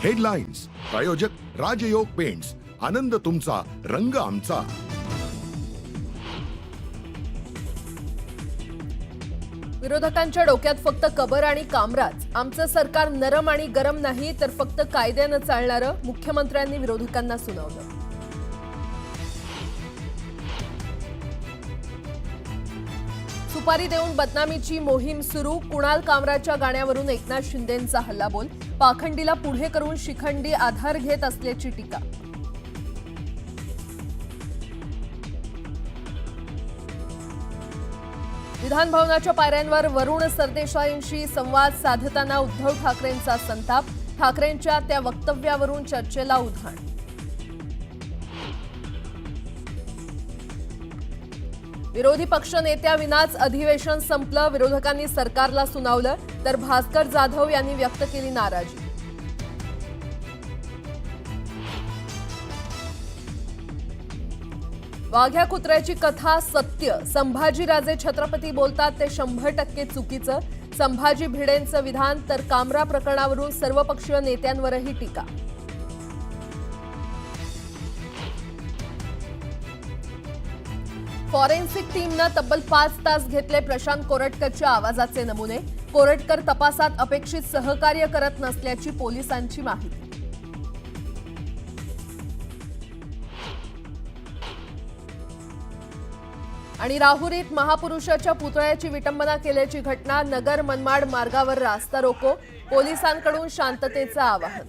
Headlines प्रायोजक राजयोग paints, आनंद तुमचा, रंग आमचा। विरोधकांच्या डोक्यात फक्त कबर आणि कामराज। आमचं सरकार नरम आणि गरम नाही तर फक्त कायद्यानं चालणारं, मुख्यमंत्र्यांनी विरोधकांना सुनावलं। सुपारी देऊन बदनामीची मोहीम सुरू। कुणाल कामराच्या गाण्यावरून एकनाथ शिंदेंचा हल्लाबोल। पाखंडीला पुढे करून शिखंडी आधार घेत असल्याची टीका। विधान भवनाच्या पायऱ्यांवर वरुण सरदेसाईंशी संवाद साधताना उद्धव ठाकरेंचा संताप। ठाकरेंच्या त्या वक्तव्यावरून चर्चेला उधाण। विरोधी पक्षनेत्याविनाच अधिवेशन संपलं। विरोधकांनी सरकारला सुनावलं तर भास्कर जाधव यांनी व्यक्त केली नाराजी। वाघ्या कुत्र्याची कथा सत्य। संभाजीराजे छत्रपती बोलतात ते 100% चुकीचं। संभाजी भिडेंचं विधान तर कामरा प्रकरणावरून सर्वपक्षीय नेत्यांवरही टीका। फॉरेन्सिक टीमनं तब्बल 5 तास घेतले प्रशांत कोरटकरच्या आवाजाचे नमुने। कोरटकर तपासात अपेक्षित सहकार्य करत नसल्याची पोलिसांची माहिती। आणि राहुरीत महापुरुषाच्या पुतळ्याची विटंबना केल्याची घटना। नगर मनमाड मार्गावर रास्ता रोको। पोलिसांकडून शांततेचं आवाहन।